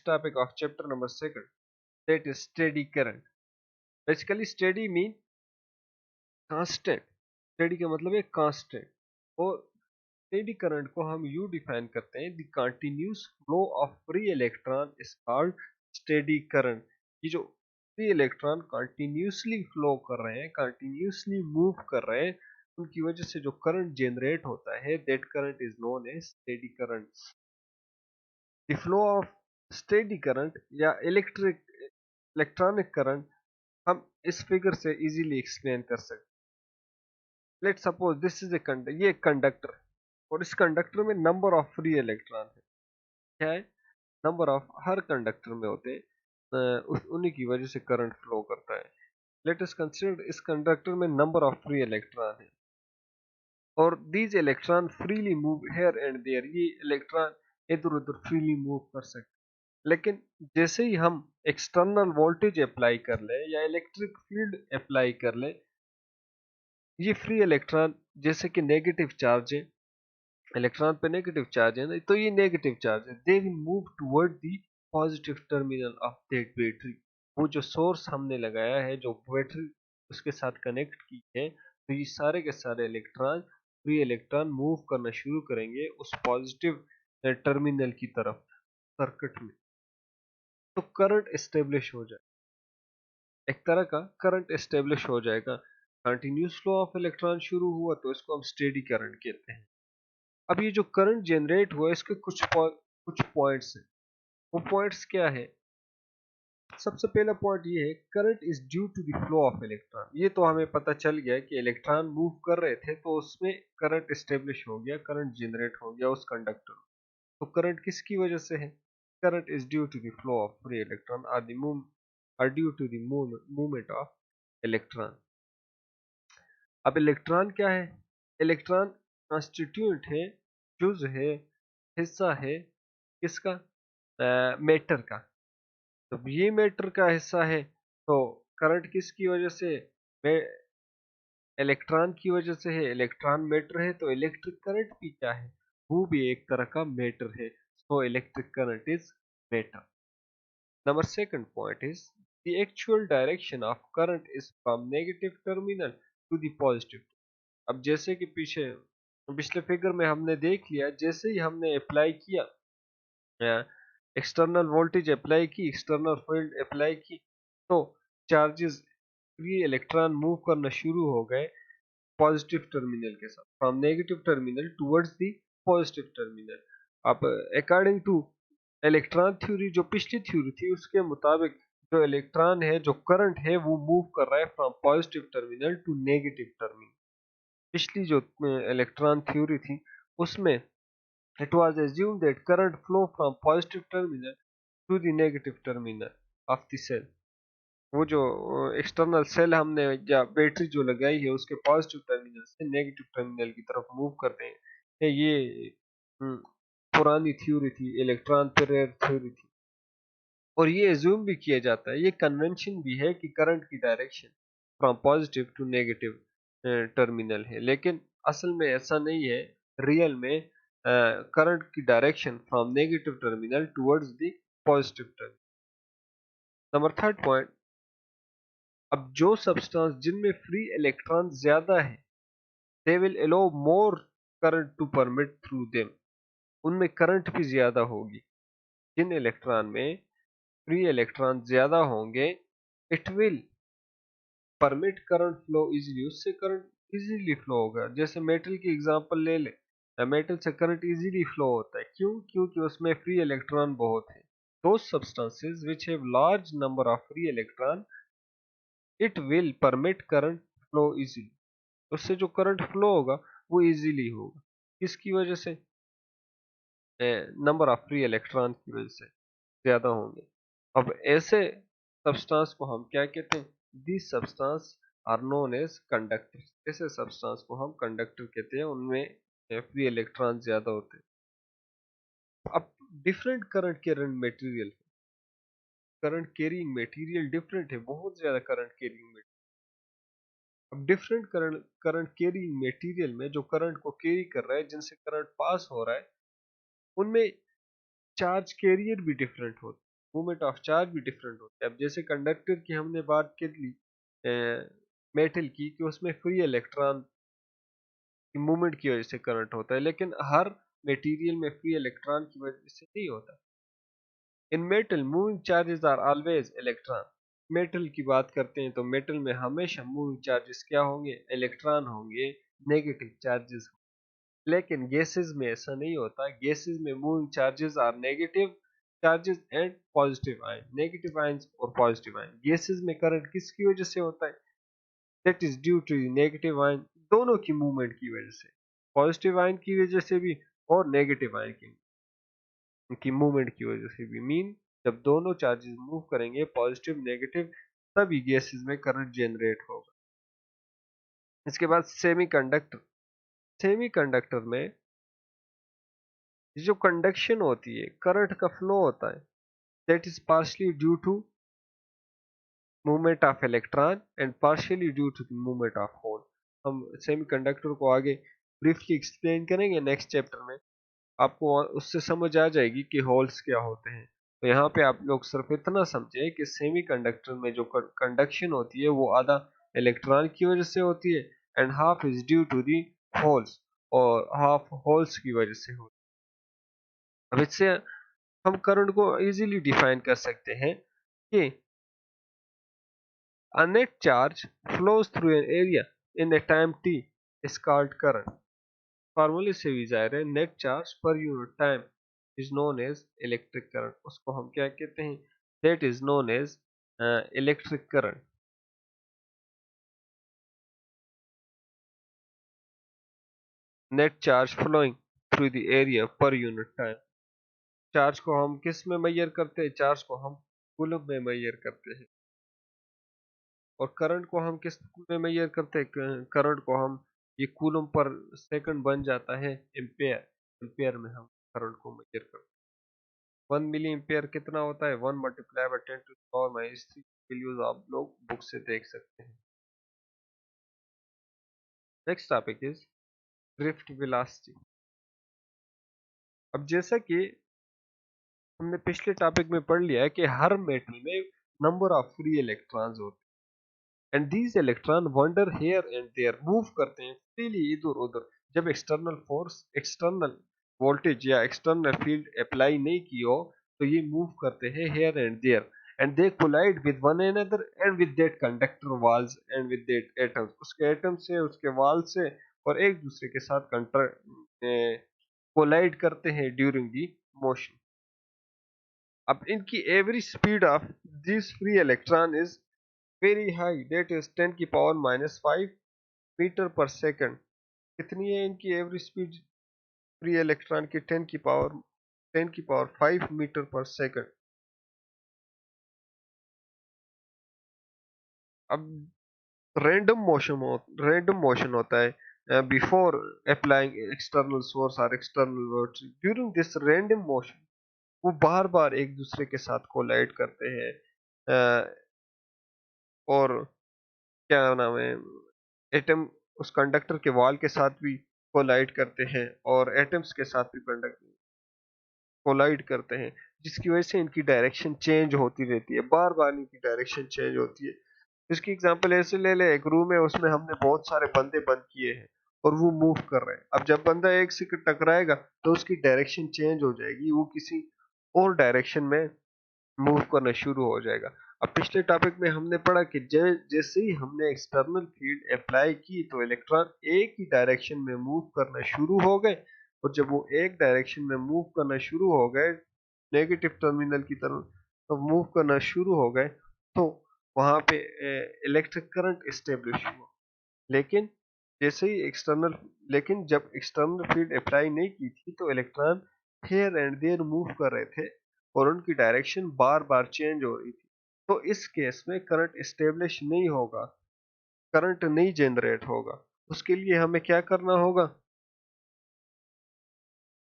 topic of chapter number 2, that is steady current. Basically steady mean constant. Steady का मतलब है constant. और steady current को हम यूं डिफाइन करते हैं, the continuous flow of free electron is called steady current. ये जो free electron continuously flow कर रहे हैं, continuously move कर रहे हैं, उनकी वजह से जो करंट जनरेट होता है, that current is known as steady current. The flow of steady current या इलेक्ट्रॉनिक करंट हम इस फिगर से इजीली एक्सप्लेन कर सकते हैं. लेट सपोज दिस इज ये कंडक्टर, और इस कंडक्टर में नंबर ऑफ फ्री इलेक्ट्रॉन है. क्या है? नंबर ऑफ हर कंडक्टर में होते हैं, उन्हीं की वजह से करंट फ्लो करता है. लेट अस कंसीडर इस कंडक्टर में नंबर ऑफ फ्री इलेक्ट्रॉन है, और these electron freely move here and there. ये इलेक्ट्रॉन इधर उधर फ्रीली मूव कर सकते. लेकिन जैसे ही हम एक्सटर्नल वोल्टेज अप्लाई कर ले या इलेक्ट्रिक फील्ड अप्लाई कर ले, ये फ्री इलेक्ट्रॉन जैसे कि नेगेटिव चार्ज है, इलेक्ट्रॉन पे नेगेटिव चार्ज है ना, तो ये नेगेटिव चार्ज है, they will move toward the positive terminal of that battery. वो जो सोर्स हमने लगाया है, जो बैटरी उसके साथ कनेक्ट की है, तो ये सारे के सारे इलेक्ट्रॉन, फ्री इलेक्ट्रॉन मूव करना शुरू करेंगे उस पॉजिटिव टर्मिनल की तरफ सर्किट में. तो करंट एस्टेब्लिश हो जाए, एक तरह का करंट एस्टेब्लिश हो जाएगा. कंटिन्यूस फ्लो ऑफ इलेक्ट्रॉन शुरू हुआ तो इसको हम स्टेडी करंट कहते हैं. अब ये जो करंट जनरेट हुआ, इसके कुछ पॉइंट्स हैं. वो पॉइंट्स क्या है? सबसे पहला पॉइंट ये है, current is due to the flow of electron. ये तो हमें पता चल गया कि इलेक्ट्रॉन मूव कर रहे थे तो उसमें करंट एस्टेब्लिश हो गया, करंट जनरेट हो गया उस कंडक्टर में. तो करंट किसकी वजह से है? Current is due to the flow of free electron are due to the movement of electron. अब इलेक्ट्रॉन क्या है? इलेक्ट्रॉन कॉन्स्टिट्यूएंट है, जुज है, हिस्सा है किसका? मैटर का. तो ये मैटर का हिस्सा है, तो करंट किसकी वजह से? इलेक्ट्रॉन की वजह से है. इलेक्ट्रॉन मैटर है तो इलेक्ट्रिक करंट भी क्या है? वो भी एक तरह का मैटर है. So electric current is matter. Number second point is the actual direction of current is from negative terminal to the positive. अब जैसे कि पिछले फिगर में हमने देख लिया, जैसे ही हमने अप्लाई किया, एक्सटर्नल वोल्टेज अप्लाई की, एक्सटर्नल फील्ड अप्लाई की, तो चार्जेस, फ्री इलेक्ट्रॉन मूव करना शुरू हो गए पॉजिटिव टर्मिनल के साथ, from negative terminal towards the positive terminal. अब अकॉर्डिंग टू इलेक्ट्रॉन थ्योरी, जो पिछली थ्योरी थी उसके मुताबिक, जो इलेक्ट्रॉन है, जो करंट है, वो मूव कर रहा है from positive terminal to negative terminal. पिछली जो इलेक्ट्रॉन थ्योरी थी उसमें it was assumed that current flow from positive terminal to the negative terminal of the cell. वो जो एक्सटर्नल सेल हमने या बैटरी जो लगाई है, उसके पॉजिटिव टर्मिनल से नेगेटिव टर्मिनल की तरफ मूव करते हैं. ये पुरानी थ्योरी थी, इलेक्ट्रॉन पेयर थ्योरी थी. और ये एज्यूम भी किया जाता है, ये कन्वेंशन भी है कि करंट की direction from positive to negative terminal है. लेकिन असल में ऐसा नहीं है. रियल में करंट की direction from negative terminal towards the positive terminal. Number third point, अब जो सब्सटेंस जिनमें फ्री इलेक्ट्रॉन ज्यादा है, they will allow more current to permit through them. उनमें करंट भी ज्यादा होगी. जिन इलेक्ट्रॉन में फ्री इलेक्ट्रॉन ज्यादा होंगे, it will permit current flow easily, उससे करंट इजीली फ्लो होगा. जैसे मेटल की एग्जांपल ले ले, मेटल से करंट इजीली फ्लो होता है. क्यों? क्योंकि उसमें फ्री इलेक्ट्रॉन बहुत है. those substances which have large number of free electron, it will permit current flow easily. उससे जो करंट फ्लो होगा वो इजीली होगा. किसकी वजह से? नंबर ऑफ फ्री इलेक्ट्रॉन की वजह से ज्यादा होंगे. अब ऐसे सब्सटेंस को हम क्या कहते हैं? This substance are known as conductor. ऐसे सब्सटेंस को हम कंडक्टर कहते हैं, उनमें फ्री इलेक्ट्रॉन ज्यादा होते हैं. अब different current carrying material, current carrying material different है, बहुत ज्यादा करंट कैरिंग मटेरियल. अब डिफरेंट करंट कैरिंग मटेरियल में जो करंट को कैरी कर रहा है, जिनसे करंट पास हो रहा है, उनमें चार्ज कैरियर भी डिफरेंट होते हैं. मूवमेंट ऑफ चार्ज भी डिफरेंट होती है। अब जैसे कंडक्टर की हमने बात कर ली, मेटल की, कि उसमें फ्री इलेक्ट्रॉन की मूवमेंट की वजह से करंट होता है, लेकिन हर मटेरियल में फ्री इलेक्ट्रॉन की वजह से नहीं होता। In metal moving charges are always electron. Metal की बात करते हैं तो मेटल में हमेशा मूविंग चार्जेस क्या होंगे, इलेक्ट्रॉन होंगे, नेगेटिव चार्जेस। लेकिन गैसेस में ऐसा नहीं होता। गैसेस में moving charges are negative charges and positive ion, negative ions और पॉजिटिव आयन। गैसेस में करंट किसकी वजह से होता है, that is due to negative ion, दोनों की मूवमेंट की वजह से, पॉजिटिव आयन की वजह से भी और नेगेटिव आयन की मूवमेंट की वजह से भी। मीन जब दोनों चार्जेस मूव करेंगे, पॉजिटिव नेगेटिव, तभी गैसेस में करंट जनरेट होगा। इसके बाद सेमीकंडक्टर। सेमीकंडक्टर में जो कंडक्शन होती है, करंट का फ्लो होता है, that is partly due to movement of electron and partially due to the movement of hole. हम सेमीकंडक्टर को आगे ब्रीफली एक्सप्लेन करेंगे नेक्स्ट चैप्टर में, आपको उससे समझ आ जाएगी कि होल्स क्या होते हैं। तो यहाँ पे आप लोग सिर्फ इतना समझे कि सेमीकंडक्टर में जो कंडक्शन होती है वो आधा इलेक्ट्रॉन की वजह से होती है and half is due to the holes, और हाफ होल्स की वजह से होती है। अब इससे हम करंट को इजीली डिफाइन कर सकते हैं कि a net charge flows through an area in a time t is called current. फॉर्मूले से भी जाहिर है, net charge per unit time is known as electric current. उसको हम क्या कहते हैं, that is known as electric current. Net charge flowing through the area per unit time. Charge को हम किस में मेजर करते हैं, चार्ज को हम कूलम में मेजर करते हैं। और करंट को हम किस में मेजर करते हैं, करंट को हम, ये कूलम पर सेकंड बन जाता है एम्पेयर, एम्पेयर में हम करंट को मेजर करते हैं। 1 मिली एम्पेयर कितना होता है, 1 मल्टीप्लाई बाय 10⁻³ वैल्यूज आप लोग बुक से देख सकते हैं। Next topic is drift velocity. अब जैसा कि हमने पिछले टॉपिक में पढ़ लिया है कि हर मेटल में नंबर ऑफ फ्री इलेक्ट्रॉन्स होते हैं and these electron wander here and there, move करते हैं फ्रीली इधर उधर। जब एक्सटर्नल फोर्स, एक्सटर्नल वोल्टेज या एक्सटर्नल फील्ड अप्लाई नहीं की हो तो ये मूव करते हैं here and there and they collide with one another and with that conductor walls and with that atoms, उसके एटम से, उसके वॉल से, और एक दूसरे के साथ कोलाइड करते हैं ड्यूरिंग दी मोशन। अब इनकी average speed of this free electron is very high, that is 10⁻⁵ metre per second. कितनी है इनकी एवरेज स्पीड फ्री इलेक्ट्रॉन की, 10⁵ मीटर पर सेकंड। अब रैंडम मोशन होता है बिफोर अप्लाइंग एक्सटर्नल सोर्स और external words. During this random motion वो बार बार एक दूसरे के साथ कोलाइड करते हैं, और क्या नाम है, एटम उस कंडक्टर के वॉल के साथ भी कोलाइड करते हैं और एटम्स के साथ भी कंडक्ट कोलाइड करते हैं, जिसकी वजह से इनकी डायरेक्शन चेंज होती रहती है, बार बार इनकी डायरेक्शन चेंज होती है। इसकी एग्जांपल ऐसे ले ले, एक रूम है उसमें हमने बहुत सारे बंदे बंद किए हैं और वो मूव कर रहे हैं। अब जब बंदा एक से टकराएगा तो उसकी डायरेक्शन चेंज हो जाएगी, वो किसी और डायरेक्शन में मूव करना शुरू हो जाएगा। अब पिछले टॉपिक में हमने पढ़ा कि जैसे ही हमने एक्सटर्नल फील्ड अप्लाई की तो इलेक्ट्रॉन एक ही डायरेक्शन में मूव करना शुरू हो गए, और जब वो एक डायरेक्शन में मूव करना शुरू हो गए, नेगेटिव टर्मिनल की तरफ तो मूव करना शुरू हो गए, तो वहां पे इलेक्ट्रिक करंट स्टेब्लिश हुआ। लेकिन जैसे ही एक्सटर्नल लेकिन जब एक्सटर्नल फील्ड अप्लाई नहीं की थी तो electron here and there move कर रहे थे और उनकी डायरेक्शन बार बार चेंज हो रही थी। तो इस केस में करंट स्टेब्लिश नहीं होगा, करंट नहीं जनरेट होगा। उसके लिए हमें क्या करना होगा,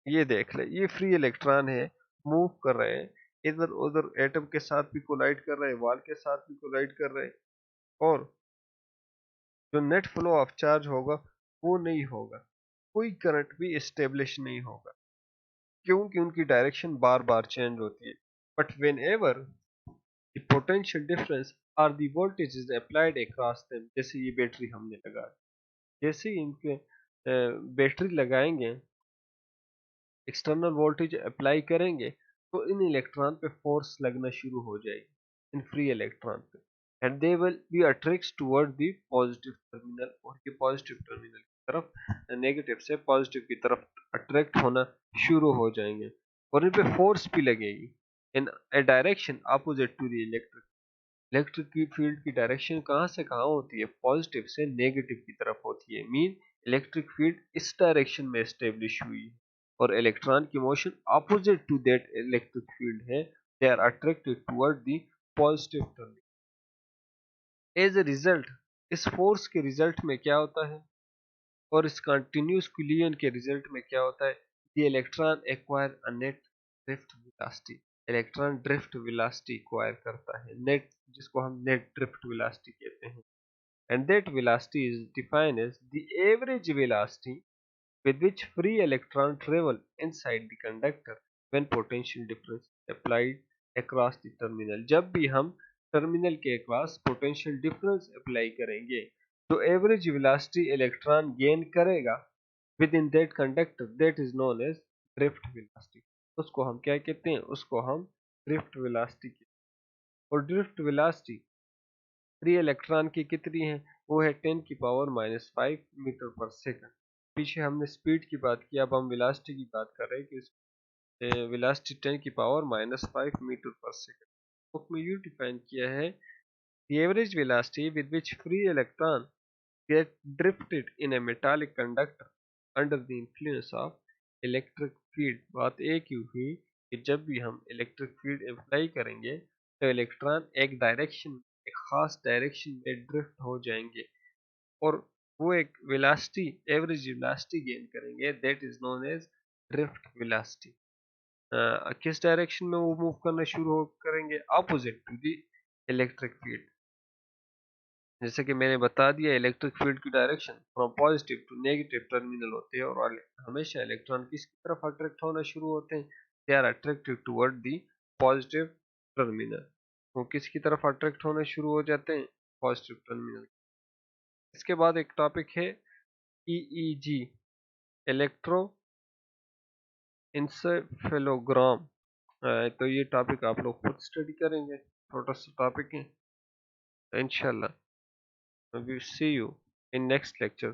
ये देख ले, ये फ्री इलेक्ट्रॉन है, मूव कर रहे हैं इधर उधर, एटम के साथ भी कोलाइड कर रहे हैं, वॉल के साथ भी कोलाइड कर रहे हैं, और जो नेट फ्लो ऑफ चार्ज होगा वो नहीं होगा, कोई करंट भी स्टेब्लिश नहीं होगा, क्योंकि उनकी डायरेक्शन बार बार चेंज होती है। but whenever the potential difference or the voltage is applied across them, जैसे ये बैटरी हमने लगा, जैसे ही इनके बैटरी लगाएंगे, एक्सटर्नल वोल्टेज अप्लाई करेंगे, तो इन इलेक्ट्रॉन पे फोर्स लगना शुरू हो जाएगी, इन फ्री इलेक्ट्रॉन पे, and they will be attract toward the positive terminal, और ये पॉजिटिव टर्मिनल की तरफ, नेगेटिव से पॉजिटिव की तरफ अट्रैक्ट होना शुरू हो जाएंगे, और इन पे फोर्स भी लगेगी in a direction opposite to the electric. Electric की फील्ड की डायरेक्शन कहाँ से कहाँ होती है, पॉजिटिव से नेगेटिव की तरफ होती है, मीन इलेक्ट्रिक फील्ड इस डायरेक्शन में एस्टेब्लिश हुई है, और इलेक्ट्रॉन की motion opposite to that electric field है, they are attracted toward the positive terminal. As a result, इस फोर्स के रिजल्ट में क्या होता है, और इस कंटिन्यूस कोलिजन के रिजल्ट में क्या होता है, the electron acquire a net drift velocity, electron drift velocity acquire करता है, नेट, जिसको हम नेट ड्रिफ्ट वेलोसिटी कहते हैं, and that velocity is defined as the average velocity with which free electron travel inside the conductor when potential difference is applied across the terminal। जब भी हम terminal के अक्रॉस पोटेंशियल डिफरेंस अप्लाई करेंगे, तो average velocity electron gain करेगा with in that conductor, that is known as drift velocity. उसको हम क्या कहते हैं, उसको हम ड्रिफ्ट वेलोसिटी कहते हैं। और ड्रिफ्ट वेलोसिटी फ्री इलेक्ट्रॉन की कितनी है, वो है 10⁻⁻⁵ मीटर पर सेकंड। पीछे हमने स्पीड की बात की, अब हम वेलोसिटी की बात कर रहे हैं कि velocity 10⁻⁵ metre per second. Book में यू डिफाइन किया है, the average velocity with which free electron get drifted in a metallic conductor under the influence of electric field। बात एक ही हुई कि जब भी हम इलेक्ट्रिक फील्ड अप्लाई करेंगे, तो इलेक्ट्रॉन एक डायरेक्शन, एक खास डायरेक्शन में ड्रिफ्ट हो जाएंगे, और वो एक वेलोसिटी, एवरेज वेलोसिटी गेन करेंगे, that is known as drift velocity. किस डायरेक्शन में वो मूव करना शुरू करेंगे, opposite to the electric field. जैसे कि मैंने बता दिया, इलेक्ट्रिक फील्ड की direction from positive to negative terminal होती है, और हमेशा इलेक्ट्रॉन किसकी तरफ अट्रैक्ट होना शुरू होते हैं, they are attracted toward the positive terminal. वो किसकी तरफ अट्रैक्ट होना शुरू हो जाते हैं, पॉजिटिव टर्मिनल। इसके बाद एक टॉपिक है ईईजी, इलेक्ट्रो इंसेफेलोग्राम। तो ये टॉपिक आप लोग खुद स्टडी करेंगे, छोटा सा टॉपिक है। इंशाल्लाह we see you in next lecture।